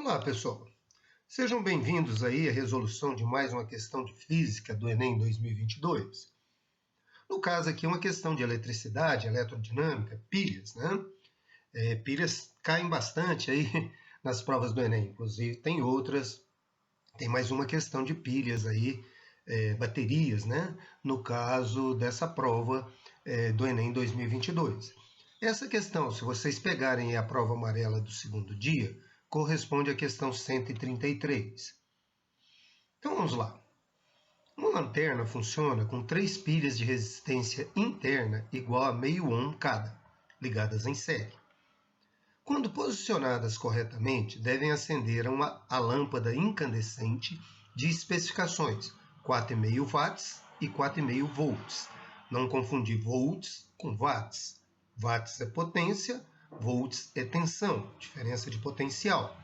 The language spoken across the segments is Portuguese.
Olá, pessoal. Sejam bem-vindos aí à resolução de mais uma questão de física do Enem 2022. No caso aqui, uma questão de eletricidade, eletrodinâmica, pilhas, né? Pilhas caem bastante aí nas provas do Enem. Inclusive, tem outras, tem mais uma questão de pilhas aí, baterias, né? No caso dessa prova do Enem 2022. Essa questão, se vocês pegarem a prova amarela do segundo dia, corresponde à questão 133. Então vamos lá. Uma lanterna funciona com 3 pilhas de resistência interna igual a meio ohm cada, ligadas em série. Quando posicionadas corretamente, devem acender a lâmpada incandescente de especificações 4,5 watts e 4,5 volts. Não confundir volts com watts. Watts é potência, volts é tensão, diferença de potencial.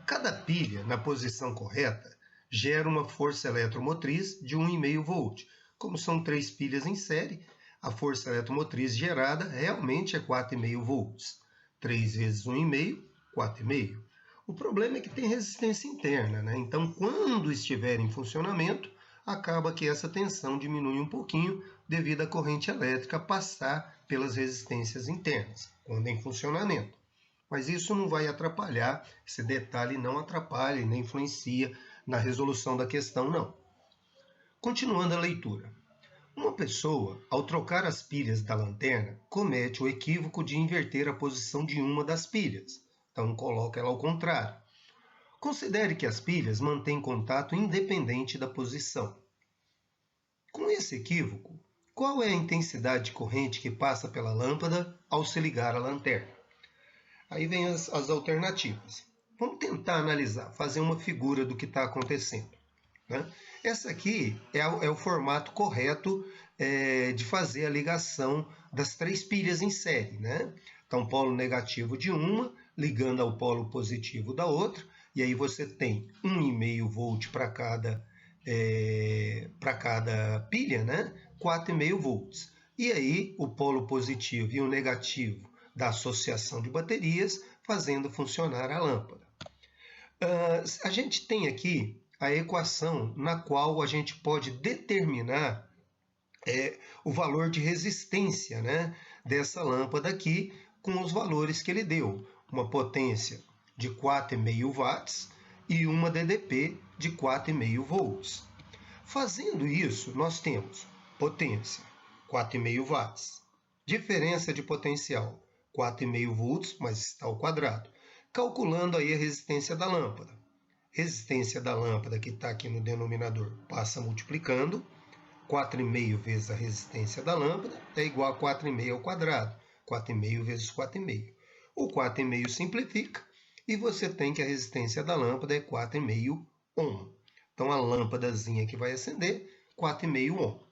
Cada pilha, na posição correta, gera uma força eletromotriz de 1,5 volt. Como são 3 pilhas em série, a força eletromotriz gerada realmente é 4,5 volts. 3 vezes 1,5, 4,5. O problema é que tem resistência interna, né? Então, quando estiver em funcionamento, acaba que essa tensão diminui um pouquinho devido à corrente elétrica passar pelas resistências internas, quando em funcionamento. Mas isso não vai atrapalhar, esse detalhe não atrapalha e nem influencia na resolução da questão, não. Continuando a leitura. Uma pessoa, ao trocar as pilhas da lanterna, comete o equívoco de inverter a posição de uma das pilhas. Então, coloca ela ao contrário. Considere que as pilhas mantêm contato independente da posição. Com esse equívoco, qual é a intensidade de corrente que passa pela lâmpada ao se ligar à lanterna? Aí vem as alternativas. Vamos tentar analisar, fazer uma figura do que está acontecendo. Né? Essa aqui é o formato correto de fazer a ligação das 3 pilhas em série. Né? Então, polo negativo de uma, ligando ao polo positivo da outra, e aí você tem 1,5 volt para cada pilha, né? 4,5 volts. E aí o polo positivo e o negativo da associação de baterias fazendo funcionar a lâmpada. A gente tem aqui a equação na qual a gente pode determinar o valor de resistência, né, dessa lâmpada aqui com os valores que ele deu. Uma potência de 4,5 watts e uma DDP de 4,5 volts. Fazendo isso, nós temos potência 4,5 watts, diferença de potencial 4,5 volts, mas está ao quadrado. Calculando aí a resistência da lâmpada. Resistência da lâmpada que está aqui no denominador passa multiplicando. 4,5 vezes a resistência da lâmpada é igual a 4,5 ao quadrado. 4,5 vezes 4,5. O 4,5 simplifica e você tem que a resistência da lâmpada é 4,5 ohm. Então a lâmpadazinha que vai acender, 4,5 ohm.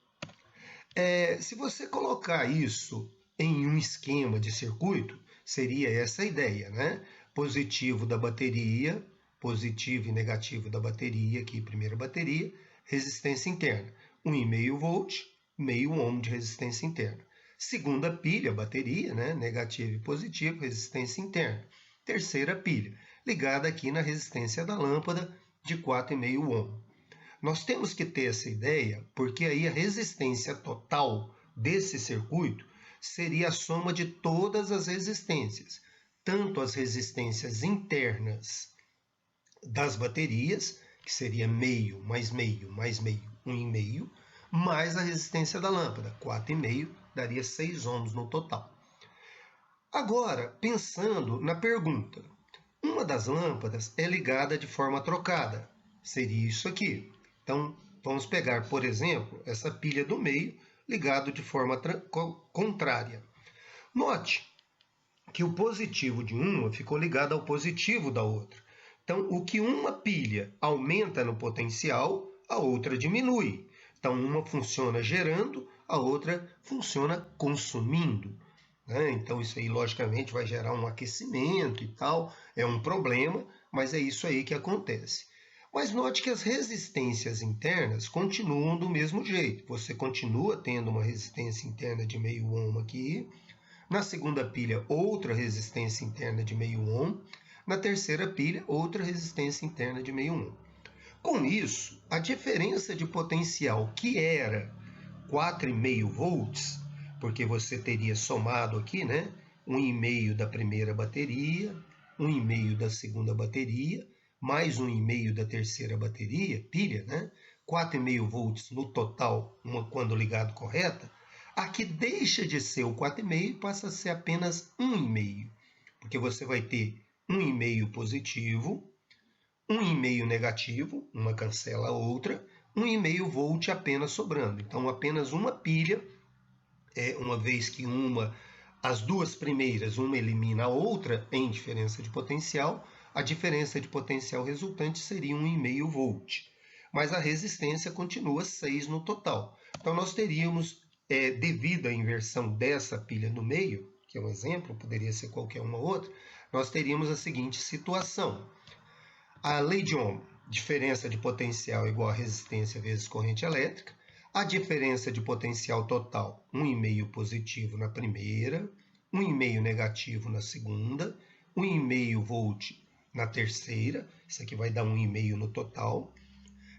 Se você colocar isso em um esquema de circuito, seria essa a ideia, né? Positivo da bateria, positivo e negativo da bateria, aqui primeira bateria, resistência interna, 1,5 volt, meio ohm de resistência interna. Segunda pilha, bateria, né? Negativo e positivo, resistência interna. Terceira pilha, ligada aqui na resistência da lâmpada de 4,5 ohm. Nós temos que ter essa ideia, porque aí a resistência total desse circuito seria a soma de todas as resistências, tanto as resistências internas das baterias, que seria meio, mais meio, mais meio, 1,5, mais a resistência da lâmpada, 4,5, daria 6 ohms no total. Agora, pensando na pergunta, uma das lâmpadas é ligada de forma trocada, seria isso aqui. Então, vamos pegar, por exemplo, essa pilha do meio ligado de forma contrária. Note que o positivo de uma ficou ligado ao positivo da outra. Então, o que uma pilha aumenta no potencial, a outra diminui. Então, uma funciona gerando, a outra funciona consumindo. Né? Então, isso aí, logicamente, vai gerar um aquecimento e tal. É um problema, mas é isso aí que acontece. Mas note que as resistências internas continuam do mesmo jeito. Você continua tendo uma resistência interna de meio ohm aqui. Na segunda pilha, outra resistência interna de meio ohm. Na terceira pilha, outra resistência interna de meio ohm. Com isso, a diferença de potencial que era 4,5 volts, porque você teria somado aqui, né, 1,5 da primeira bateria, 1,5 da segunda bateria, mais 1,5 da terceira bateria, pilha, né, 4,5 volts no total, quando ligado correta, aqui deixa de ser o 4,5 e passa a ser apenas 1,5, porque você vai ter 1,5 positivo, 1,5 negativo, uma cancela a outra, 1,5 volt apenas sobrando. Então, apenas uma pilha, uma vez que as duas primeiras, uma elimina a outra em diferença de potencial, a diferença de potencial resultante seria 1,5 volt. Mas a resistência continua 6 no total. Então, nós teríamos, devido à inversão dessa pilha no meio, que é um exemplo, poderia ser qualquer uma outra, nós teríamos a seguinte situação. A lei de Ohm, diferença de potencial igual a resistência vezes corrente elétrica. A diferença de potencial total, 1,5 positivo na primeira, 1,5 negativo na segunda, 1,5 volt na terceira, isso aqui vai dar 1,5 no total.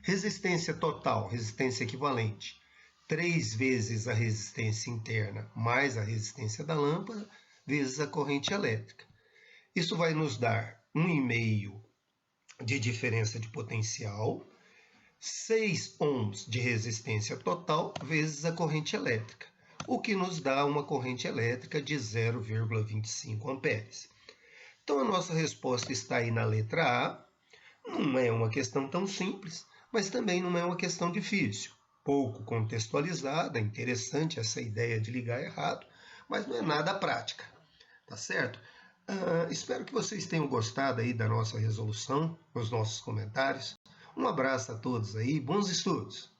Resistência total, resistência equivalente, 3 vezes a resistência interna mais a resistência da lâmpada, vezes a corrente elétrica. Isso vai nos dar 1,5 de diferença de potencial, 6 ohms de resistência total vezes a corrente elétrica, o que nos dá uma corrente elétrica de 0,25 amperes. Então a nossa resposta está aí na letra A. Não é uma questão tão simples, mas também não é uma questão difícil. Pouco contextualizada, interessante essa ideia de ligar errado, mas não é nada prática, tá certo? Espero que vocês tenham gostado aí da nossa resolução, nos nossos comentários. Um abraço a todos aí, bons estudos!